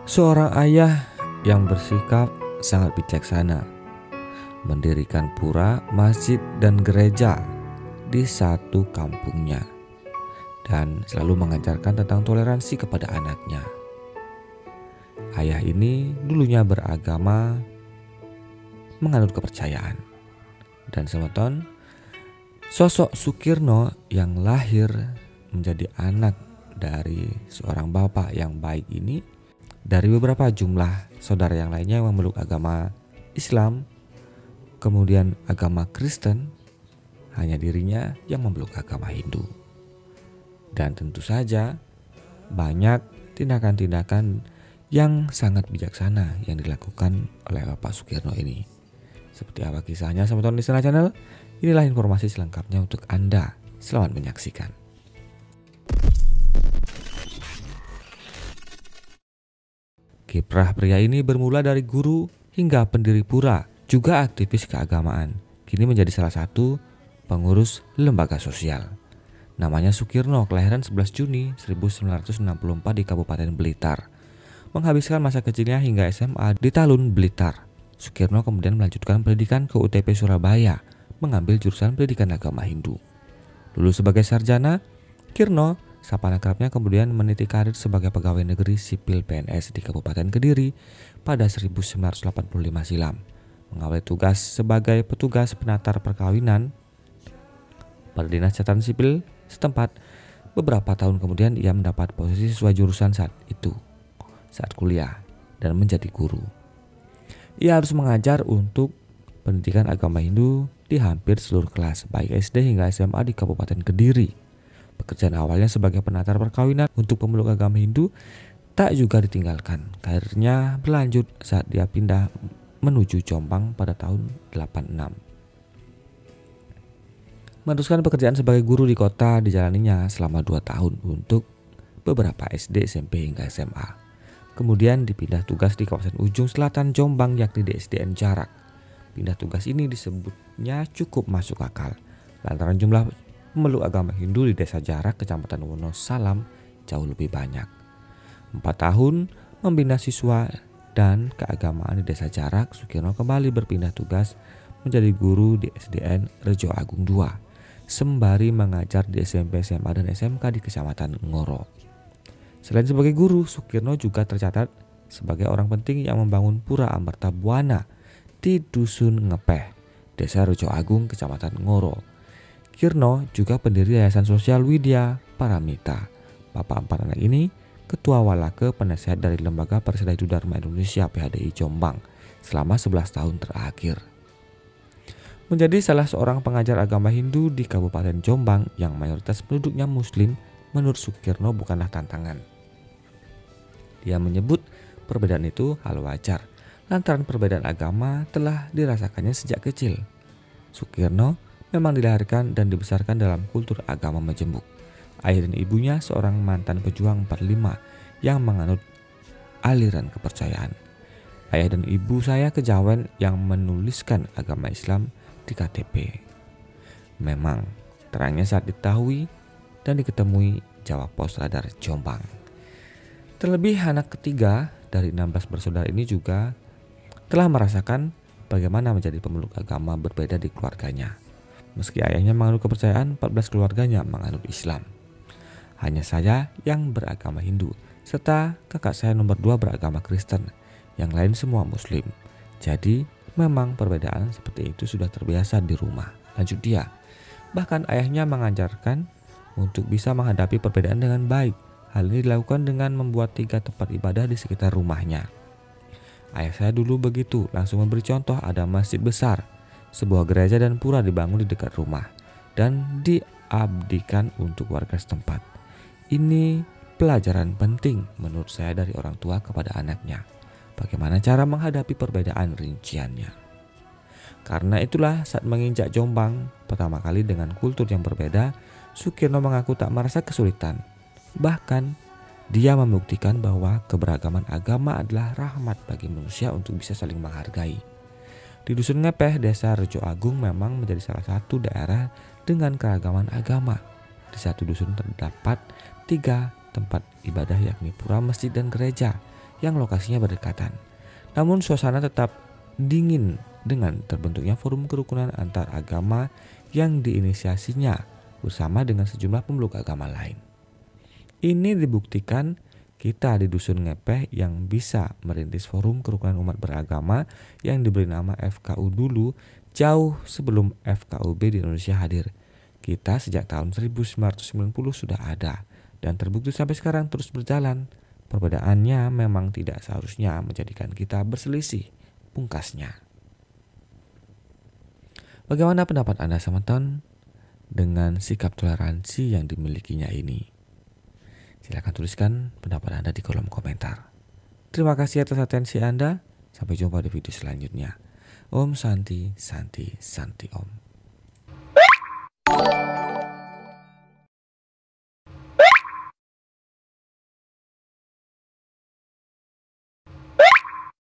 Seorang ayah yang bersikap sangat bijaksana mendirikan pura, masjid, dan gereja di satu kampungnya dan selalu mengajarkan tentang toleransi kepada anaknya. Ayah ini dulunya beragama menganut kepercayaan dan semeton sosok Sukirno yang lahir menjadi anak dari seorang bapak yang baik ini dari beberapa jumlah saudara yang lainnya yang memeluk agama Islam, kemudian agama Kristen, hanya dirinya yang memeluk agama Hindu. Dan tentu saja banyak tindakan-tindakan yang sangat bijaksana yang dilakukan oleh Bapak Sukirno ini. Seperti apa kisahnya sahabat Listener Channel? Inilah informasi selengkapnya untuk Anda. Selamat menyaksikan. Kiprah pria ini bermula dari guru hingga pendiri pura, juga aktivis keagamaan. Kini menjadi salah satu pengurus lembaga sosial. Namanya Sukirno, kelahiran 11 Juni 1964 di Kabupaten Blitar. Menghabiskan masa kecilnya hingga SMA di Talun, Blitar. Sukirno kemudian melanjutkan pendidikan ke UTP Surabaya, mengambil jurusan pendidikan agama Hindu. Lulus sebagai sarjana, Kirno, sapaan akrabnya, kemudian meniti karir sebagai pegawai negeri sipil PNS di Kabupaten Kediri pada 1985 silam. Mengawali tugas sebagai petugas penatar perkawinan pada Dinas Catatan Sipil setempat. Beberapa tahun kemudian ia mendapat posisi sesuai jurusan saat kuliah dan menjadi guru. Ia harus mengajar untuk pendidikan agama Hindu di hampir seluruh kelas, baik SD hingga SMA di Kabupaten Kediri. Pekerjaan awalnya sebagai penatar perkawinan untuk pemeluk agama Hindu tak juga ditinggalkan. Karirnya berlanjut saat dia pindah menuju Jombang pada tahun 86. Meneruskan pekerjaan sebagai guru di kota dijalaninya selama 2 tahun untuk beberapa SD, SMP hingga SMA. Kemudian dipindah tugas di kawasan ujung selatan Jombang, yakni di SDN Jarak. Pindah tugas ini disebutnya cukup masuk akal lantaran jumlah pemeluk agama Hindu di Desa Jarak, Kecamatan Wonosalam jauh lebih banyak. 4 tahun membina siswa dan keagamaan di Desa Jarak, Sukirno kembali berpindah tugas menjadi guru di SDN Rejo Agung II, sembari mengajar di SMP, SMA, dan SMK di Kecamatan Ngoro. Selain sebagai guru, Sukirno juga tercatat sebagai orang penting yang membangun Pura Amerta Buana di Dusun Ngepeh, Desa Rejo Agung, Kecamatan Ngoro. Kirno juga pendiri Yayasan Sosial Widya Paramita. Bapak 4 anak ini ketua walake penasehat dari Lembaga Persada Hindu Dharma Indonesia PHDI Jombang selama 11 tahun terakhir. Menjadi salah seorang pengajar agama Hindu di Kabupaten Jombang yang mayoritas penduduknya Muslim, menurut Sukirno bukanlah tantangan. Dia menyebut perbedaan itu hal wajar, lantaran perbedaan agama telah dirasakannya sejak kecil. Sukirno memang dilahirkan dan dibesarkan dalam kultur agama majemuk. Ayah dan ibunya seorang mantan pejuang 45 yang menganut aliran kepercayaan. Ayah dan ibu saya kejawen yang menuliskan agama Islam di KTP. Memang terangnya saat diketahui dan diketemui Jawa Pos Radar Jombang. Terlebih anak ketiga dari 16 bersaudara ini juga telah merasakan bagaimana menjadi pemeluk agama berbeda di keluarganya. Meski ayahnya menganut kepercayaan, 14 keluarganya menganut Islam. Hanya saya yang beragama Hindu, serta kakak saya nomor 2 beragama Kristen, yang lain semua Muslim. Jadi memang perbedaan seperti itu sudah terbiasa di rumah. Lanjut dia, bahkan ayahnya mengajarkan untuk bisa menghadapi perbedaan dengan baik. Hal ini dilakukan dengan membuat 3 tempat ibadah di sekitar rumahnya. Ayah saya dulu begitu, langsung memberi contoh, ada masjid besar, sebuah gereja dan pura dibangun di dekat rumah dan diabdikan untuk warga setempat. Ini pelajaran penting menurut saya dari orang tua kepada anaknya. Bagaimana cara menghadapi perbedaan rinciannya. Karena itulah saat menginjak Jombang pertama kali dengan kultur yang berbeda, Sukirno mengaku tak merasa kesulitan. Bahkan dia membuktikan bahwa keberagaman agama adalah rahmat bagi manusia untuk bisa saling menghargai. Di Dusun Ngepeh, Desa Rejo Agung memang menjadi salah satu daerah dengan keragaman agama. Di satu dusun terdapat 3 tempat ibadah yakni pura, masjid, dan gereja yang lokasinya berdekatan. Namun suasana tetap dingin dengan terbentuknya forum kerukunan antar agama yang diinisiasinya bersama dengan sejumlah pemeluk agama lain. Ini dibuktikan kita di Dusun Ngepeh yang bisa merintis forum kerukunan umat beragama yang diberi nama FKU dulu jauh sebelum FKUB di Indonesia hadir. Kita sejak tahun 1990 sudah ada dan terbukti sampai sekarang terus berjalan. Perbedaannya memang tidak seharusnya menjadikan kita berselisih, pungkasnya. Bagaimana pendapat Anda Samantan dengan sikap toleransi yang dimilikinya ini? Silakan tuliskan pendapat Anda di kolom komentar. Terima kasih atas atensi Anda. Sampai jumpa di video selanjutnya. Om Santi, Santi, Santi Om.